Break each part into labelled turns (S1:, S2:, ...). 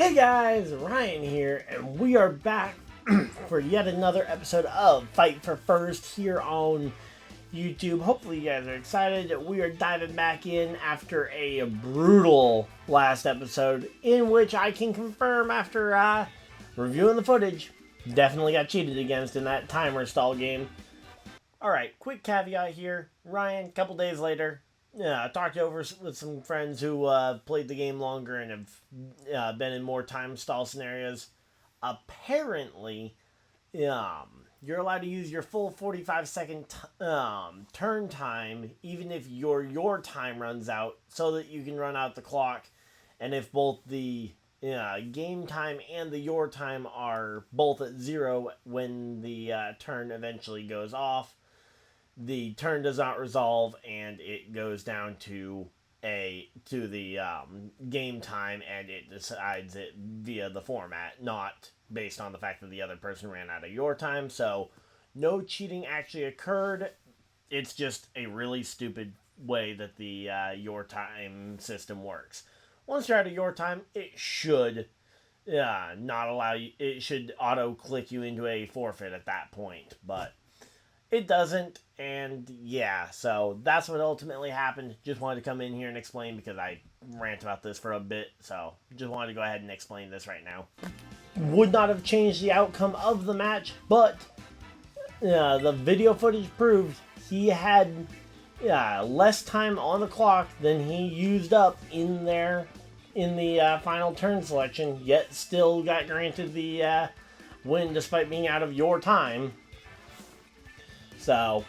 S1: Hey guys, Ryan here, and we are back for yet another episode of Fight for First here on YouTube. Hopefully you guys are excited. We are diving back in after a brutal last episode, in which I can confirm after reviewing the footage, definitely got cheated against in that timer stall game. Alright, quick caveat here. Ryan, a couple days later, I talked over with some friends who played the game longer and have been in more time stall scenarios. Apparently, you're allowed to use your full 45-second turn time, even if your time runs out, so that you can run out the clock. And if both the game time and the your time are both at 0 when the turn eventually goes off, the turn does not resolve and it goes down to the game time, and it decides it via the format, not based on the fact that the other person ran out of your time. So no cheating actually occurred. It's just a really stupid way that the your time system works. Once you're out of your time, it should not allow you. It should auto click you into a forfeit at that point, but it doesn't, and yeah, so that's what ultimately happened. Just wanted to come in here and explain because I rant about this for a bit, so just wanted to go ahead and explain this right now. Would not have changed the outcome of the match, but the video footage proved he had less time on the clock than he used up in the final turn selection, yet still got granted the win despite being out of your time. So,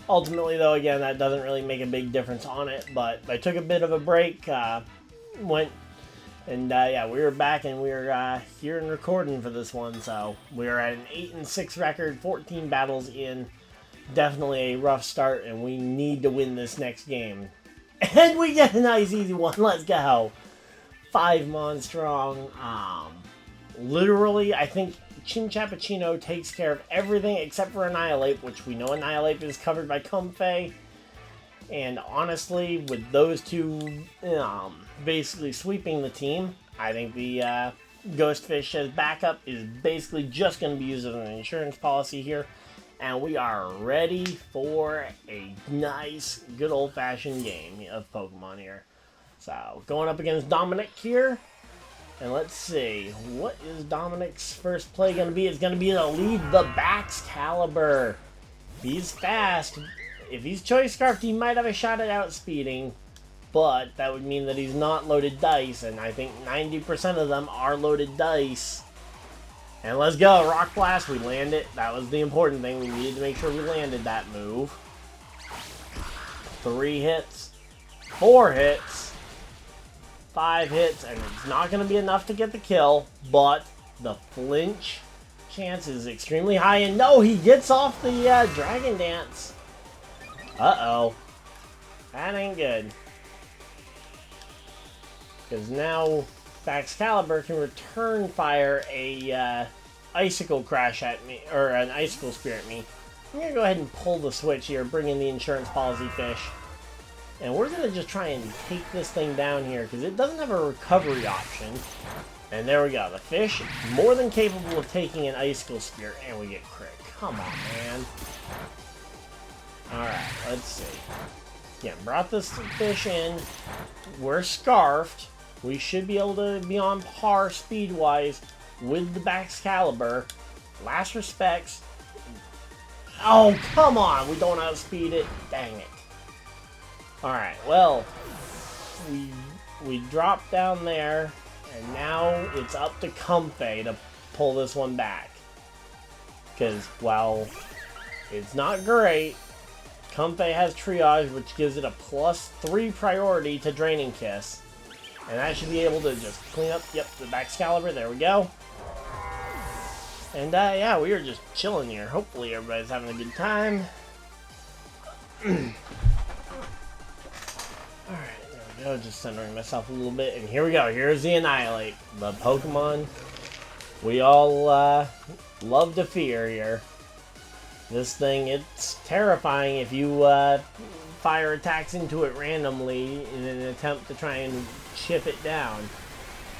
S1: ultimately, though, again, that doesn't really make a big difference on it. But I took a bit of a break, we were back, and we were here and recording for this one. So, we are at an 8-6 record, 14 battles in. Definitely a rough start, and we need to win this next game. And we get a nice, easy one. Let's go. 5 mon strong. Literally, I think Chinchappuccino takes care of everything except for Annihilate, which we know Annihilate is covered by Comfey. And honestly, with those two basically sweeping the team, I think the Ghostfish as backup is basically just going to be used as an insurance policy here. And we are ready for a nice, good old-fashioned game of Pokemon here. So, going up against Dominic here. And let's see, what is Dominic's first play going to be? It's going to be to lead the Baxcalibur. He's fast. If he's Choice Scarfed, he might have a shot at outspeeding, but that would mean that he's not loaded dice, and I think 90% of them are loaded dice. And let's go, Rock Blast, we land it. That was the important thing. We needed to make sure we landed that move. 3 hits, 4 hits. 5 hits, and it's not going to be enough to get the kill, but the flinch chance is extremely high, and no, he gets off the Dragon Dance. Uh-oh. That ain't good. Because now Baxcalibur can return fire a Icicle Crash at me, or an Icicle Spear at me. I'm going to go ahead and pull the switch here, bring in the Insurance Policy Fish. And we're going to just try and take this thing down here, because it doesn't have a recovery option. And there we go. The fish, more than capable of taking an Icicle Spear, and we get crit. Come on, man. Alright, let's see. Yeah, brought this fish in. We're Scarfed. We should be able to be on par speed-wise with the Baxcalibur. Last respects. Oh, come on. We don't outspeed it. Dang it. Alright, well, we dropped down there, and now it's up to Comfey to pull this one back. Because, while it's not great, Comfey has Triage, which gives it a +3 priority to Draining Kiss. And that should be able to just clean up, the Baxcalibur, there we go. And, yeah, we are just chilling here. Hopefully everybody's having a good time. Alright, there we go, just centering myself a little bit, and here we go, here's the Annihilate, the Pokemon we all love to fear here. This thing, it's terrifying if you fire attacks into it randomly in an attempt to try and chip it down.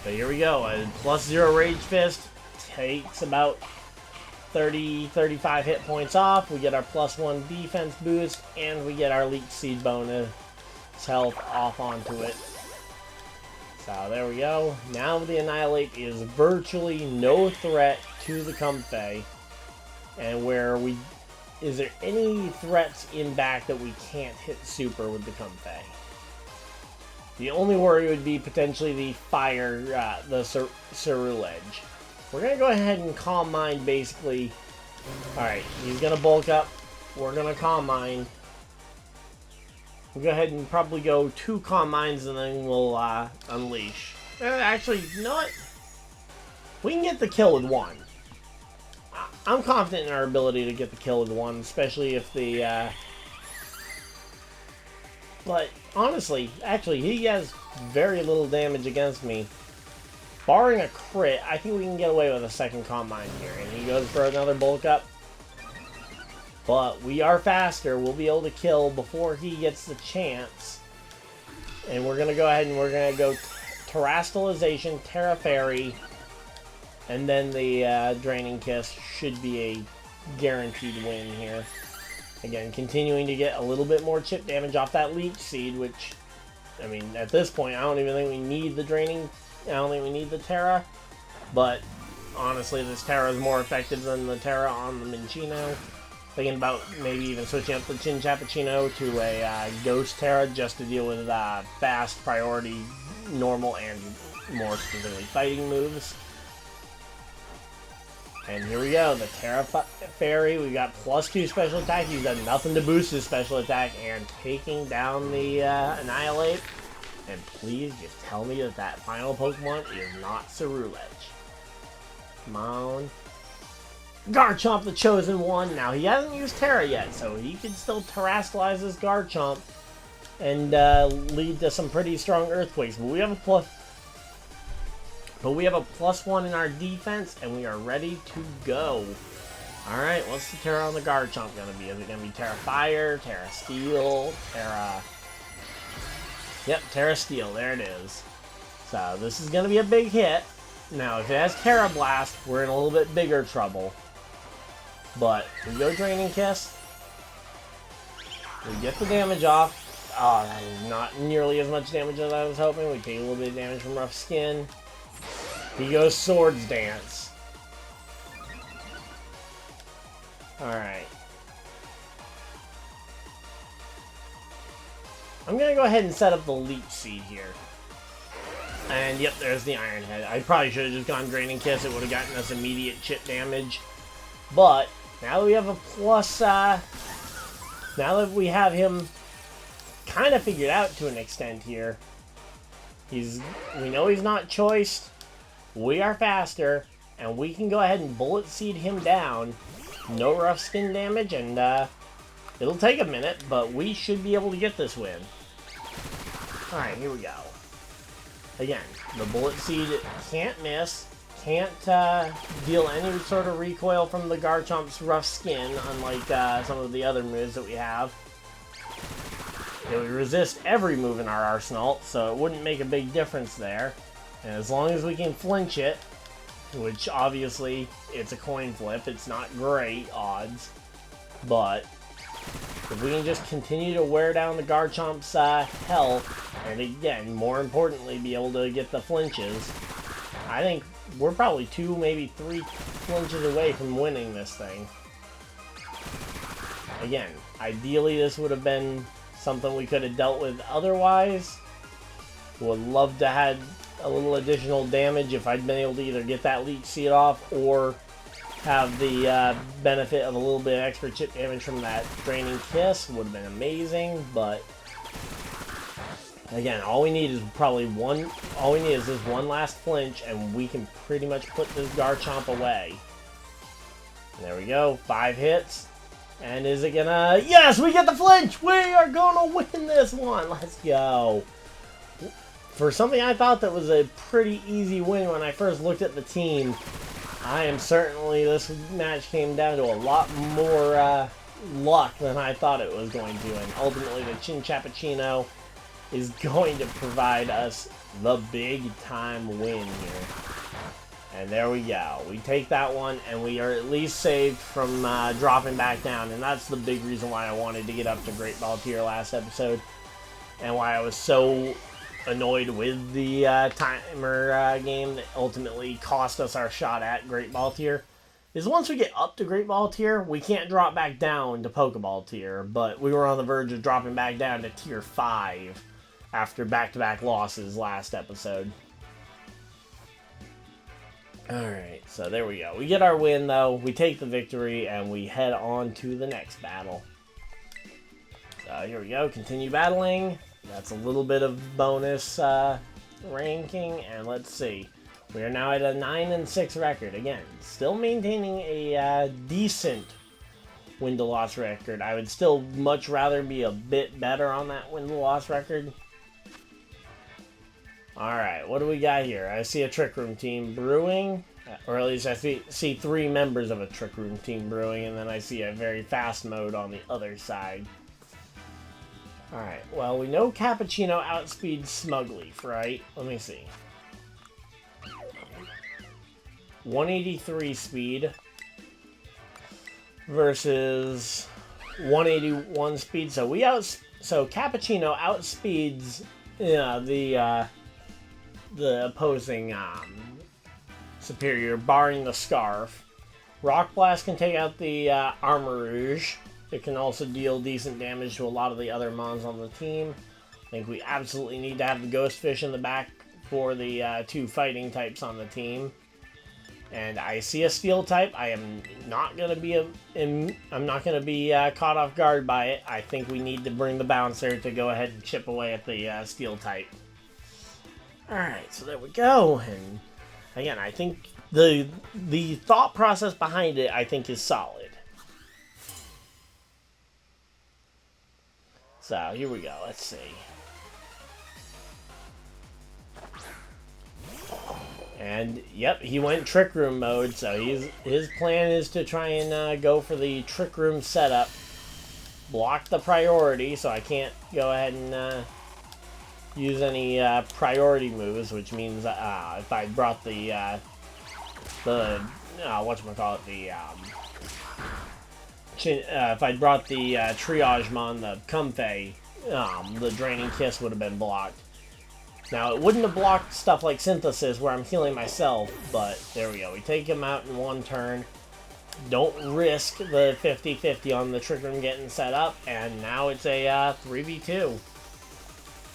S1: But here we go. A +0 Rage Fist takes about 35 hit points off. We get our +1 defense boost, and we get our Leech Seed bonus health off onto it. So there we go. Now the Annihilate is virtually no threat to the Comfey. And is there any threats in back that we can't hit super with the Comfey? The only worry would be potentially the fire, the Ceruledge. We're going to go ahead and Calm Mind, basically. Alright, he's going to bulk up. We're going to Calm Mind. We'll go ahead and probably go 2 Calm Minds, and then we'll Unleash. Actually, you know what? We can get the kill with 1. I'm confident in our ability to get the kill with 1, especially if the... But, honestly, actually, he has very little damage against me. Barring a crit, I think we can get away with a second Calm Mind here. And he goes for another bulk up. But we are faster. We'll be able to kill before he gets the chance. And we're going to go ahead and we're going to go Terastallization, Terra Fairy, and then the Draining Kiss should be a guaranteed win here. Again, continuing to get a little bit more chip damage off that Leech Seed, which, I mean, at this point, I don't even think we need the Draining... I don't think we need the Terra. But, honestly, this Terra is more effective than the Terra on the Minccino. Thinking about maybe even switching up the Chinchappuccino to a Ghost Terra just to deal with fast, priority, normal, and more specifically fighting moves. And here we go, the Terra Fairy. We got +2 special attack. He's done nothing to boost his special attack, and taking down the Annihilate. And please just tell me that that final Pokemon is not Ceruledge. Come on. Garchomp, the chosen one. Now, he hasn't used Terra yet, so he can still Terrastallize this Garchomp and lead to some pretty strong Earthquakes. But we have a +1 in our defense, and we are ready to go. Alright, what's the Terra on the Garchomp going to be? Is it going to be Terra Fire, Terra Steel, Terra... Yep, Terra Steel, there it is. So, this is going to be a big hit. Now, if it has Terra Blast, we're in a little bit bigger trouble. But, we go Draining Kiss. We get the damage off. Oh, that is not nearly as much damage as I was hoping. We take a little bit of damage from Rough Skin. He goes Swords Dance. Alright. I'm going to go ahead and set up the Leech Seed here. And yep, there's the Iron Head. I probably should have just gone Draining Kiss. It would have gotten us immediate chip damage. But, now that we have a now that we have him kind of figured out to an extent here, we know he's not choiced. We are faster, and we can go ahead and Bullet Seed him down. No Rough Skin damage, and it'll take a minute, but we should be able to get this win. Alright, here we go. Again, the Bullet Seed can't miss, can't deal any sort of recoil from the Garchomp's Rough Skin, unlike some of the other moves that we have. It would resist every move in our arsenal, so it wouldn't make a big difference there. And as long as we can flinch it, which obviously it's a coin flip, it's not great odds, but if we can just continue to wear down the Garchomp's health, and again, more importantly, be able to get the flinches, I think we're probably 2, maybe 3 flinches away from winning this thing. Again, ideally this would have been something we could have dealt with otherwise. Would love to have a little additional damage if I'd been able to either get that Leech Seed off or have the benefit of a little bit of extra chip damage from that Draining Kiss. Would have been amazing, but again, all we need is this one last flinch, and we can pretty much put this Garchomp away. And there we go, 5 hits. And is it gonna... Yes, we get the flinch! We are gonna win this one! Let's go! For something I thought that was a pretty easy win when I first looked at the team, I am certainly... This match came down to a lot more luck than I thought it was going to. And ultimately the Chinchappuccino is going to provide us the big time win here. And there we go. We take that one, and we are at least saved from dropping back down. And that's the big reason why I wanted to get up to Great Ball Tier last episode. And why I was so annoyed with the timer game that ultimately cost us our shot at Great Ball Tier. Is once we get up to Great Ball Tier, we can't drop back down to Pokeball Tier. But we were on the verge of dropping back down to Tier 5 after back-to-back losses last episode. Alright, so there we go. We get our win, though. We take the victory, and we head on to the next battle. So here we go. Continue battling. That's a little bit of bonus ranking, and let's see. We are now at a 9-6 record. Again, still maintaining a decent win-to-loss record. I would still much rather be a bit better on that win-to-loss record. Alright, what do we got here? I see a Trick Room team brewing, or at least I see 3 members of a Trick Room team brewing, and then I see a very fast mode on the other side. Alright, well, we know Cappuccino outspeeds Smugleaf, right? Let me see. 183 speed versus 181 speed. So Cappuccino outspeeds the opposing superior, barring the Scarf. Rock Blast can take out the Armarouge. It can also deal decent damage to a lot of the other mons on the team. I think we absolutely need to have the Ghost Fish in the back for the 2 fighting types on the team. And I see a Steel type. I am not gonna be caught off guard by it. I think we need to bring the Bouncer to go ahead and chip away at the Steel type. Alright, so there we go, and again, I think the thought process behind it, I think, is solid. So, here we go, let's see. And, yep, he went Trick Room mode, so his plan is to try and go for the Trick Room setup. Block the priority, so I can't go ahead and use any priority moves, which means if I brought the if I brought the Triage Mon, the Comfey, the Draining Kiss would have been blocked. Now, it wouldn't have blocked stuff like Synthesis, where I'm healing myself, but there we go. We take him out in 1 turn. Don't risk the 50-50 on the Trick Room getting set up, and now it's a 3v2.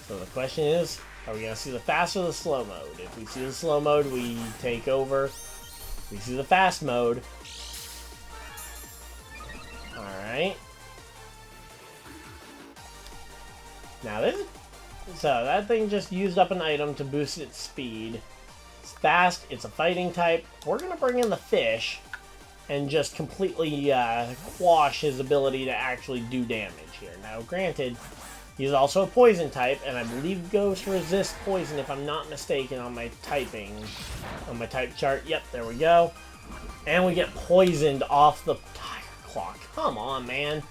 S1: So the question is, are we going to see the fast or the slow mode? If we see the slow mode, we take over. If we see the fast mode. Alright. Now so that thing just used up an item to boost its speed. It's fast, it's a fighting type. We're going to bring in the fish and just completely quash his ability to actually do damage here. Now granted, he's also a poison type, and I believe Ghost resists poison if I'm not mistaken on my typing. On my type chart. Yep, there we go. And we get poisoned off the Tiger Claw. Come on, man.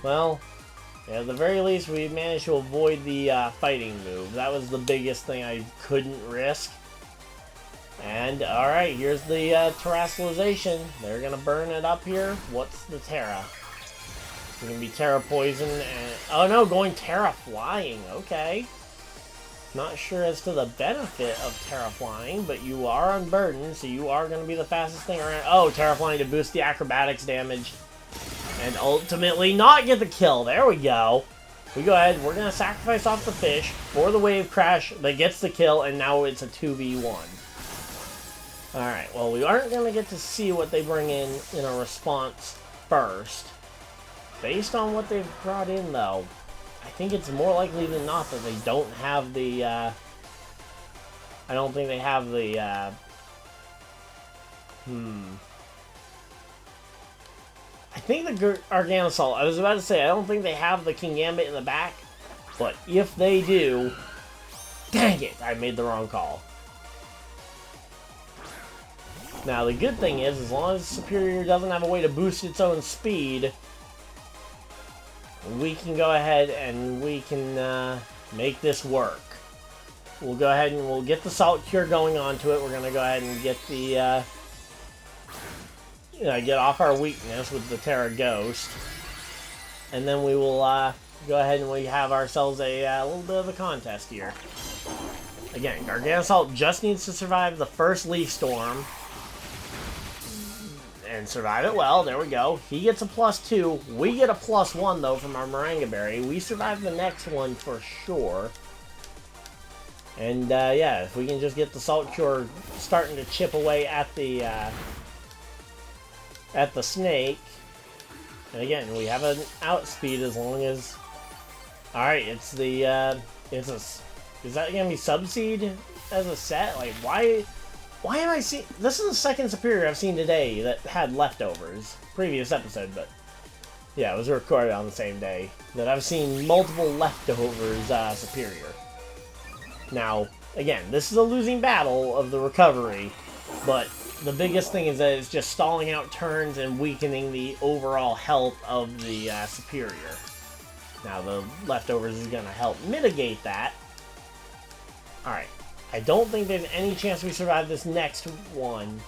S1: Well, at the very least, we managed to avoid the fighting move. That was the biggest thing I couldn't risk. And, alright, here's the Terastallization. They're going to burn it up here. What's the Terra? It's going to be Terra Poison and... Oh no, going Terra Flying. Okay. Not sure as to the benefit of Terra Flying, but you are unburdened, so you are going to be the fastest thing around. Oh, Terra Flying to boost the acrobatics damage. And ultimately not get the kill. There we go. We go ahead. We're going to sacrifice off the fish for the Wave Crash that gets the kill, and now it's a 2v1. Alright, well, we aren't going to get to see what they bring in a response first. Based on what they've brought in, though, I think it's more likely than not that they don't have the, I don't think they have the, I think the Garganacl, I was about to say, I don't think they have the King Gambit in the back, but if they do, dang it, I made the wrong call. Now, the good thing is, as long as Superior doesn't have a way to boost its own speed, we can go ahead and we can make this work. We'll go ahead and we'll get the Salt Cure going onto it. We're going to go ahead and get the, get off our weakness with the Terra Ghost. And then we will go ahead and we have ourselves a little bit of a contest here. Again, Garganacl just needs to survive the first Leaf Storm. And survive it well. There we go. He gets a +2. We get a +1, though, from our Moringa Berry. We survive the next one for sure. And, yeah, if we can just get the Salt Cure starting to chip away at the snake. And again, we have an outspeed as long as... Alright, it's the, is that going to be Subseed as a set? Like, why am I seeing... This is the second Superior I've seen today that had leftovers. Previous episode, but... Yeah, it was recorded on the same day. That I've seen multiple leftovers Superior. Now, again, this is a losing battle of the recovery, but the biggest thing is that it's just stalling out turns and weakening the overall health of the Superior. Now, the leftovers is going to help mitigate that. Alright, I don't think there's any chance we survive this next one,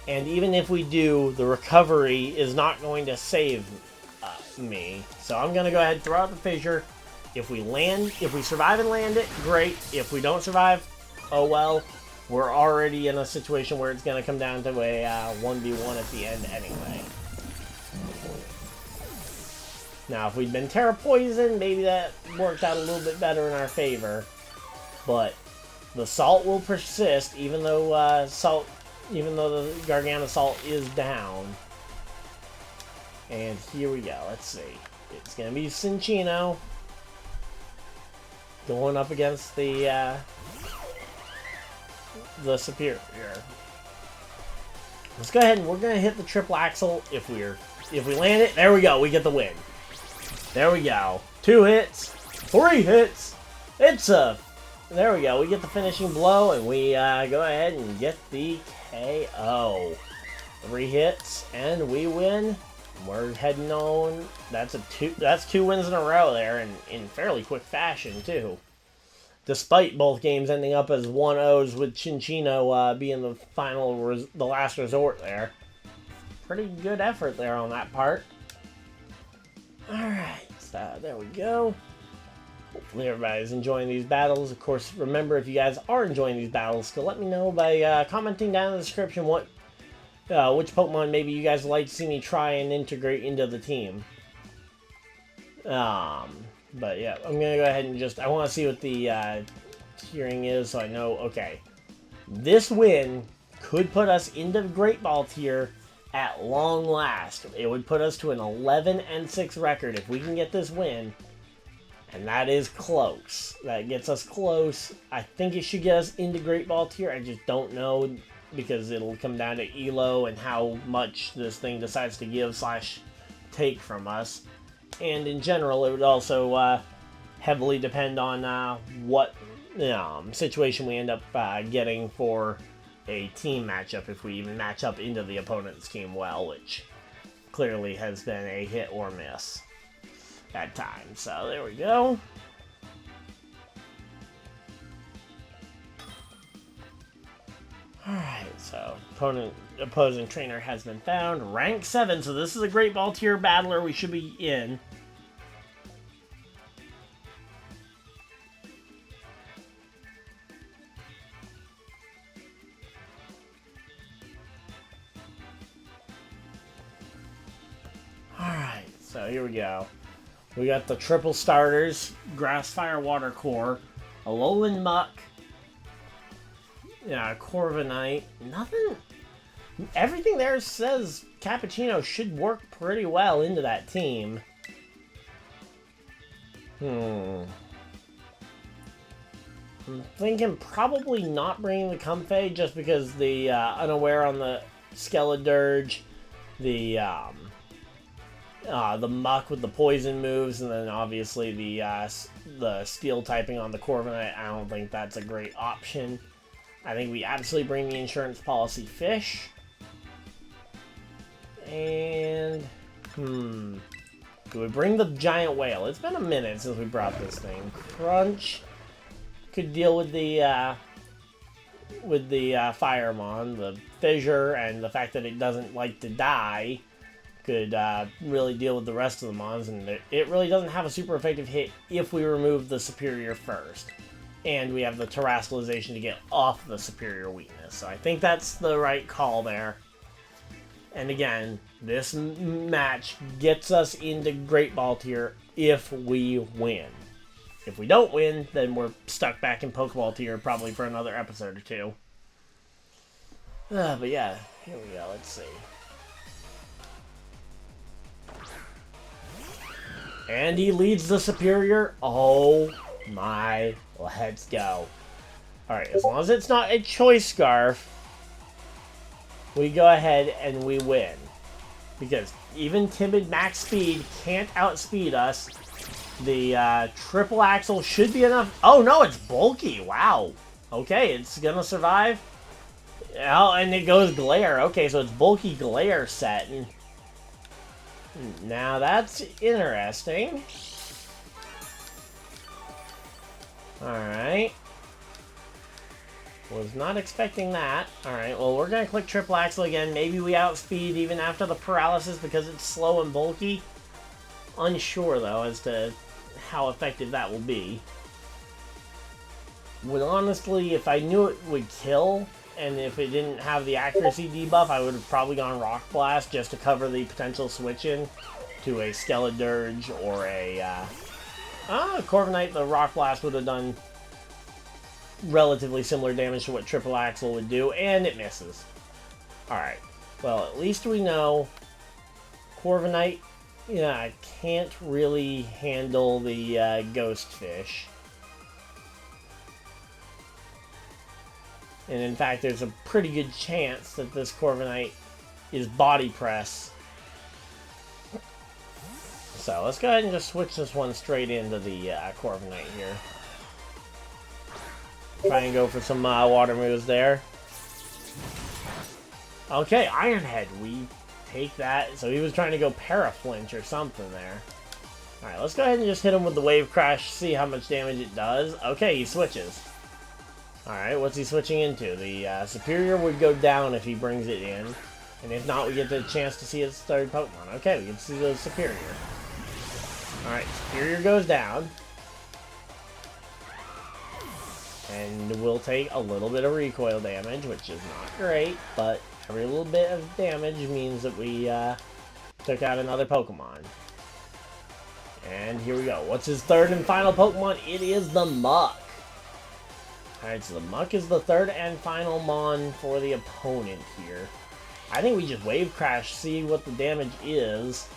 S1: and even if we do, the recovery is not going to save me. So I'm going to go ahead and throw out the fissure. If we survive and land it, great. If we don't survive, oh well. We're already in a situation where it's going to come down to a 1v1 at the end anyway. Now, if we'd been Terra Poison, maybe that worked out a little bit better in our favor. But the Salt will persist, even though the Garganacl is down. And here we go. Let's see. It's going to be Cinccino going up against the Superior. Let's go ahead and we're gonna hit the triple axle. If we land it, there we go. We get the win. There we go. 2 hits, 3 hits. There we go. We get the finishing blow, and we go ahead and get the KO. 3 hits, and we win. We're heading on. That's 2 wins in a row there, and in fairly quick fashion too. Despite both games ending up as 1-0s with Cinccino being the last resort there. Pretty good effort there on that part. Alright, so there we go. Hopefully everybody's enjoying these battles. Of course, remember, if you guys are enjoying these battles, to let me know by commenting down in the description which Pokemon maybe you guys would like to see me try and integrate into the team. But yeah, I'm going to go ahead and I want to see what the tiering is so I know, okay. This win could put us into the Great Ball tier at long last. It would put us to an 11-6 record if we can get this win. And that is close. That gets us close. I think it should get us into Great Ball tier. I just don't know because it'll come down to ELO and how much this thing decides to give / take from us. And in general, it would also heavily depend on what situation we end up getting for a team matchup, if we even match up into the opponent's team well, which clearly has been a hit or miss at times. So there we go. Alright, so opposing trainer has been found. Rank 7, so this is a Great Ball tier battler we should be in. Alright, so here we go. We got the triple starters, Grass, Fire, Water Core, Alolan Muck, Corviknight. Nothing. Everything there says Cappuccino should work pretty well into that team. I'm thinking probably not bringing the Comfey just because the Unaware on the Skeledirge, the Muck with the poison moves, and then obviously the Steel typing on the Corviknight. I don't think that's a great option. I think we absolutely bring the Insurance Policy Fish. And, Do we bring the giant whale? It's been a minute since we brought this thing. Crunch could deal with the Firemon. The Fissure and the fact that it doesn't like to die could really deal with the rest of the mons, and it really doesn't have a super effective hit if we remove the superior first. And we have the Terastallization to get off the superior weakness. So I think that's the right call there. And again, this match gets us into Great Ball tier if we win. If we don't win, then we're stuck back in Pokeball tier probably for another episode or two. But yeah, here we go. Let's see. And he leads the superior. Oh my, let's go. Alright, as long as it's not a Choice Scarf, we go ahead and we win. Because even timid max speed can't outspeed us. The triple axle should be enough. Oh no, it's bulky. Wow. Okay, it's gonna survive. Oh, and it goes glare. Okay, so it's bulky glare set. Now that's interesting. Alright. Was not expecting that. Alright, well, we're going to click triple axle again. Maybe we outspeed even after the paralysis because it's slow and bulky. Unsure, though, as to how effective that will be. Would honestly, if I knew it would kill, and if it didn't have the accuracy debuff, I would have probably gone Rock Blast just to cover the potential switch-in to a Skeledirge or a... Corviknight, the Rock Blast would have done relatively similar damage to what Triple Axle would do, and it misses. Alright, well, at least we know Corviknight, yeah, can't really handle the Ghost Fish. And in fact, there's a pretty good chance that this Corviknight is Body Press. So let's go ahead and just switch this one straight into the Corviknight here. Try and go for some water moves there. Okay, Iron Head. We take that. So he was trying to go Paraflinch or something there. Alright, let's go ahead and just hit him with the Wave Crash, see how much damage it does. Okay, he switches. Alright, what's he switching into? The Superior would go down if he brings it in. And if not, we get the chance to see his third Pokemon. Okay, we can see the Superior. Alright, Superior goes down. And we'll take a little bit of recoil damage, which is not great, but every little bit of damage means that we took out another Pokemon. And here we go. What's his third and final Pokemon? It is the Muck. Alright, so the Muck is the third and final Mon for the opponent here. I think we just Wave Crash, see what the damage is.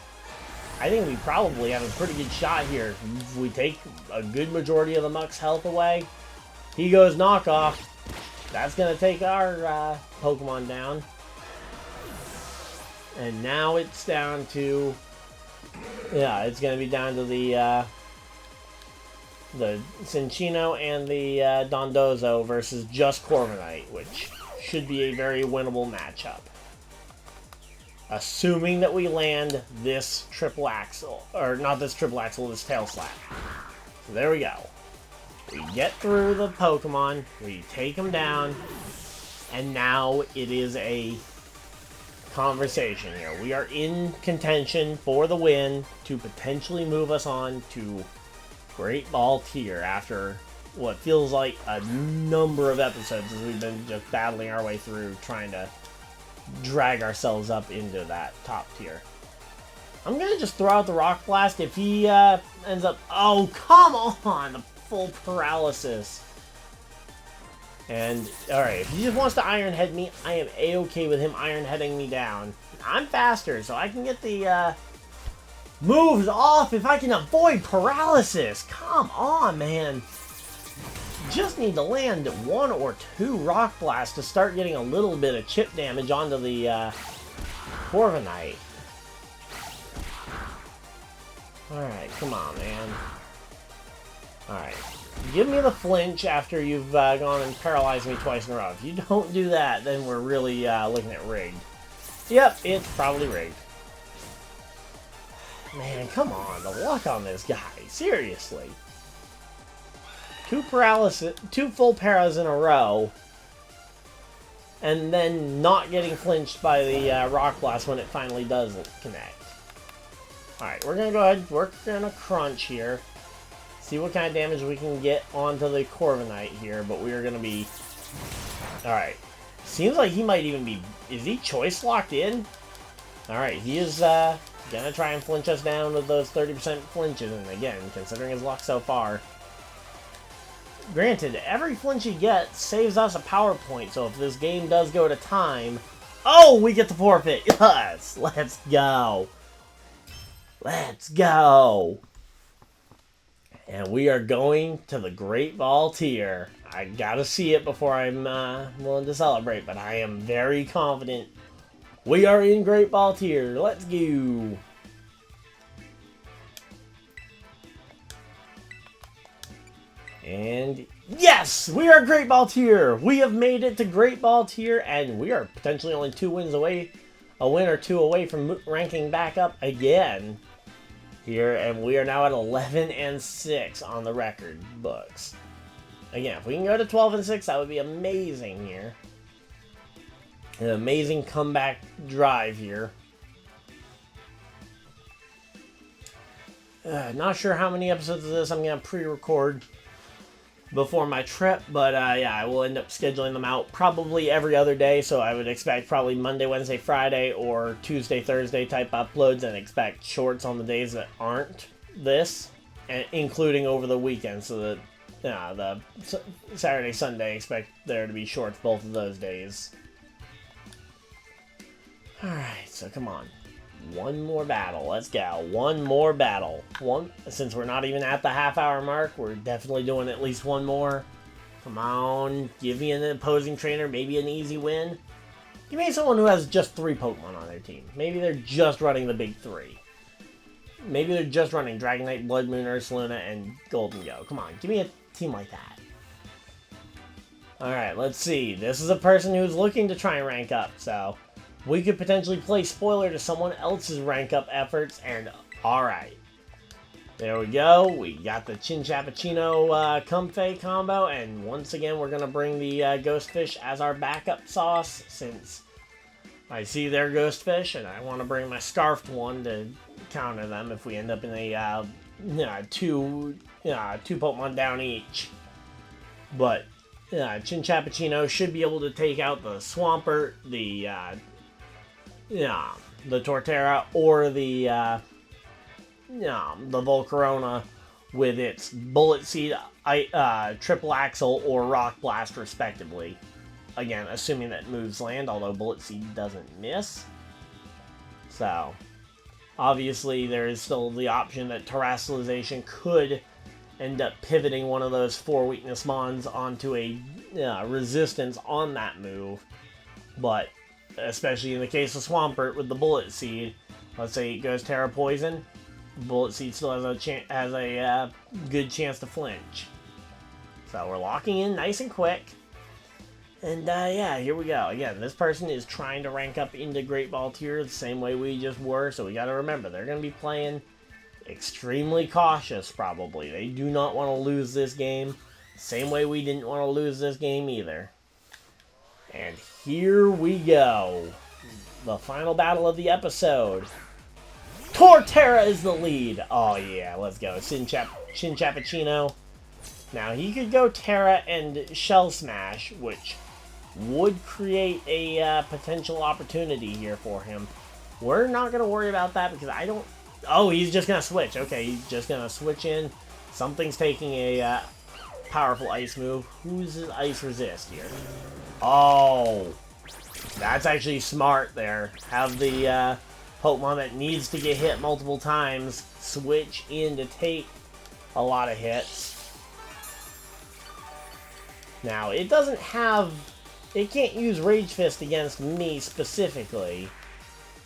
S1: I think we probably have a pretty good shot here. If we take a good majority of the Muck's health away, he goes Knockoff. That's going to take our Pokemon down. And now it's down to... yeah, it's going to be down to the Cinccino and the Dondozo versus just Corviknight, which should be a very winnable matchup. Assuming that we land this triple axle, or not this triple axle, this tail slap. So there we go. We get through the Pokemon, we take them down, and now it is a conversation here. We are in contention for the win to potentially move us on to Great Ball tier after what feels like a number of episodes as we've been just battling our way through trying to drag ourselves up into that top tier. I'm going to just throw out the Rock Blast if he ends up... oh, come on! The full paralysis. And, alright, if he just wants to Iron Head me, I am A-okay with him Iron Heading me down. I'm faster, so I can get the moves off if I can avoid paralysis. Come on, man. Just need to land one or two Rock Blasts to start getting a little bit of chip damage onto the Corviknight. Alright, come on, man. Alright. Give me the flinch after you've gone and paralyzed me twice in a row. If you don't do that, then we're really looking at rigged. Yep, it's probably rigged. Man, come on, the luck on this guy. Seriously. Two full paras in a row. And then not getting flinched by the Rock Blast when it finally doesn't connect. Alright, we're going to go ahead. We're going to crunch here. See what kind of damage we can get onto the Corviknight here. But we are going to be... Alright. Seems like he might even be... Is he choice locked in? Alright, he is going to try and flinch us down with those 30% flinches. And again, considering his luck so far... Granted, every flinch he gets saves us a power point, so if this game does go to time... Oh, we get the forfeit! Yes! Let's go! Let's go! And we are going to the Great Ball tier. I gotta see it before I'm willing to celebrate, but I am very confident we are in Great Ball tier. Let's go! And yes, we are Great Ball tier. We have made it to Great Ball tier, and we are potentially only 2 wins away, a win or 2 away from ranking back up again here, and we are now at 11-6 on the record books. Again, if we can go to 12-6, that would be amazing here. An amazing comeback drive here. Not sure how many episodes of this I'm going to pre-record before my trip, but yeah, I will end up scheduling them out probably every other day, so I would expect probably Monday, Wednesday, Friday, or Tuesday, Thursday type uploads, and expect shorts on the days that aren't this, and including over the weekend, so that the Saturday, Sunday, expect there to be shorts both of those days. Alright, so come on. One more battle. Let's go. One more battle. Since we're not even at the half-hour mark, we're definitely doing at least one more. Come on. Give me an opposing trainer. Maybe an easy win. Give me someone who has just 3 Pokemon on their team. Maybe they're just running the big 3. Maybe they're just running Dragonite, Blood Moon, Ursaluna, and Golden Go. Come on. Give me a team like that. Alright, let's see. This is a person who's looking to try and rank up, so... We could potentially play spoiler to someone else's rank up efforts, and alright. There we go. We got the Chinchappuccino Comfey combo, and once again we're going to bring the Ghostfish as our backup sauce, since I see their Ghostfish, and I want to bring my Scarfed one to counter them if we end up in a two Pokemon down each. But Chinchappuccino should be able to take out the Swampert, the Torterra, or the Volcarona with its Bullet Seed, Triple Axle, or Rock Blast, respectively. Again, assuming that moves land, although Bullet Seed doesn't miss. So, obviously, there is still the option that Terastallization could end up pivoting one of those 4 weakness mons onto a resistance on that move. But especially in the case of Swampert with the Bullet Seed, let's say it goes Terra Poison, Bullet Seed still has a good chance to flinch. So we're locking in nice and quick. And yeah, here we go. Again, this person is trying to rank up into Great Ball tier the same way we just were, so we got to remember, they're going to be playing extremely cautious, probably. They do not want to lose this game, same way we didn't want to lose this game either. And here we go. The final battle of the episode. Torterra is the lead. Oh yeah, let's go. Chinchappuccino. Now he could go Terra and Shell Smash, which would create a potential opportunity here for him. We're not going to worry about that because I don't... Oh, he's just going to switch. Okay, he's just going to switch in. Something's taking a powerful ice move. Who's his ice resist here? Oh, that's actually smart there. Have the Pokemon that needs to get hit multiple times switch in to take a lot of hits. Now, it doesn't have... It can't use Rage Fist against me specifically,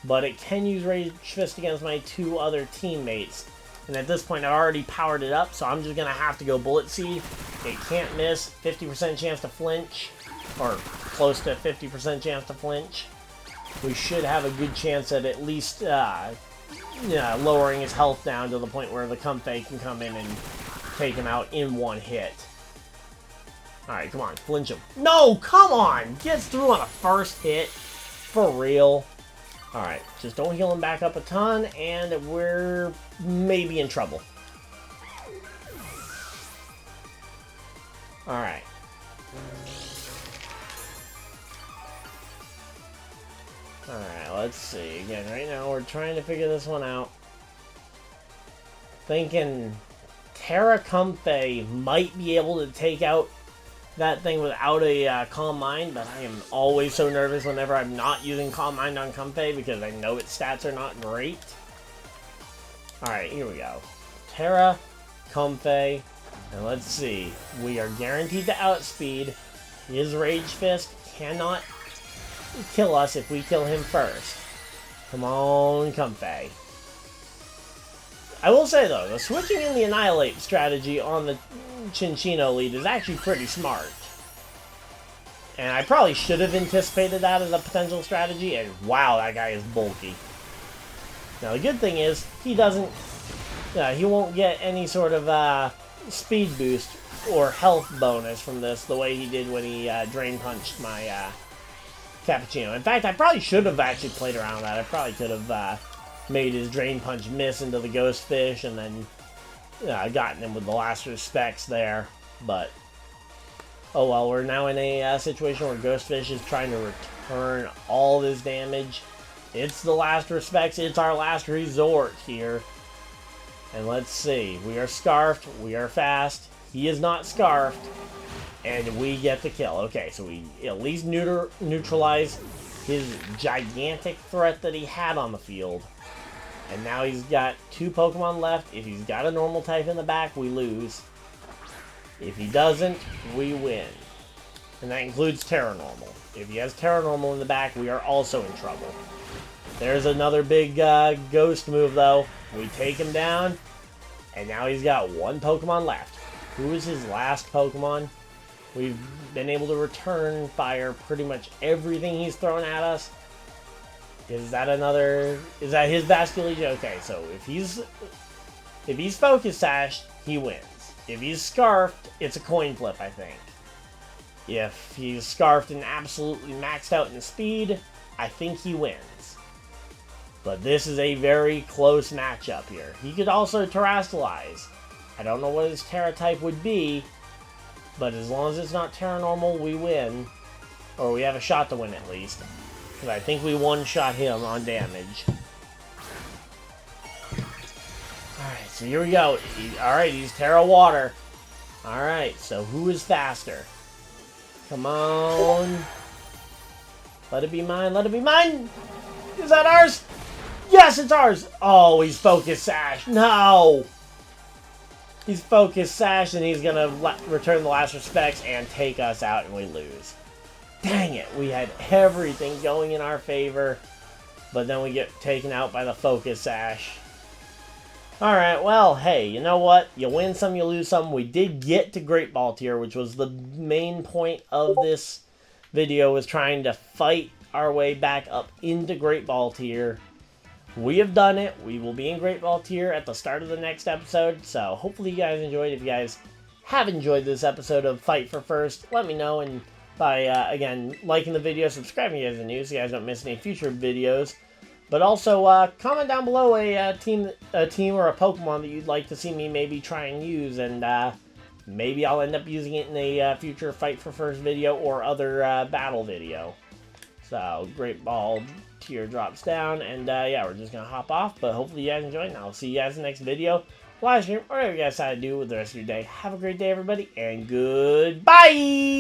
S1: but it can use Rage Fist against my 2 other teammates. And at this point, I already powered it up, so I'm just going to have to go Bullet Seed. It can't miss. 50% chance to flinch, or close to 50% chance to flinch. We should have a good chance at least yeah, lowering his health down to the point where the Comfey can come in and take him out in one hit. Alright, come on, flinch him. No, come on! Gets through on a first hit. For real. Alright, just don't heal him back up a ton, and we're maybe in trouble. Alright. Alright, let's see. Again, right now we're trying to figure this one out. Thinking Terra Comfey might be able to take out that thing without a Calm Mind, but I am always so nervous whenever I'm not using Calm Mind on Comfey because I know its stats are not great. Alright, here we go. Terra, Comfey, and let's see. We are guaranteed to outspeed. His Rage Fist cannot kill us if we kill him first. Come on, Comfey. I will say though, the switching in the Annihilate strategy on the Chinchino lead is actually pretty smart. And I probably should have anticipated that as a potential strategy, and wow, that guy is bulky. Now the good thing is, he doesn't, he won't get any sort of speed boost or health bonus from this the way he did when he Drain Punched my Cappuccino. In fact, I probably should have actually played around with that. I probably could have made his Drain Punch miss into the Ghost Fish and then gotten him with the last respects there. But, oh well, we're now in a situation where Ghost Fish is trying to return all this damage. It's the last respects. It's our last resort here. And let's see. We are scarfed. We are fast. He is not scarfed. And we get the kill. Okay, so we at least neutralize his gigantic threat that he had on the field. And now he's got 2 Pokemon left. If he's got a normal type in the back, we lose. If he doesn't, we win. And that includes Terra Normal. If he has Terra Normal in the back, we are also in trouble. There's another big ghost move, though. We take him down, and now he's got 1 Pokemon left. Who is his last Pokemon? We've been able to return fire pretty much everything he's thrown at us. Is that his Vasculige? Okay, so if he's Focus Sashed, he wins. If he's Scarfed, it's a coin flip, I think. If he's Scarfed and absolutely maxed out in speed, I think he wins. But this is a very close matchup here. He could also Terrastallize. I don't know what his Terra type would be, but as long as it's not Terra Normal, we win. Or we have a shot to win at least. Because I think we one-shot him on damage. Alright, so here we go. Alright, he's Terra Water. Alright, so who is faster? Come on. Let it be mine, let it be mine! Is that ours? Yes, it's ours! Oh, he's Focus Sash. No! He's Focus Sash, and he's gonna return the last respects and take us out, and we lose. Dang it, we had everything going in our favor, but then we get taken out by the Focus Sash. Alright, well, hey, you know what? You win some, you lose some. We did get to Great Ball Tier, which was the main point of this video, was trying to fight our way back up into Great Ball Tier. We have done it. We will be in Great Ball Tier at the start of the next episode, so hopefully you guys enjoyed. If you guys have enjoyed this episode of Fight for First, let me know, and by, again, liking the video, subscribing if you guys are new so you guys don't miss any future videos. But also, comment down below a team or a Pokemon that you'd like to see me maybe try and use, and maybe I'll end up using it in a future Fight for First video or other battle video. So, Great Ball Tier drops down, and yeah, we're just going to hop off, but hopefully you guys enjoyed, and I'll see you guys in the next video, live stream, or whatever you guys decide to do with the rest of your day. Have a great day, everybody, and goodbye!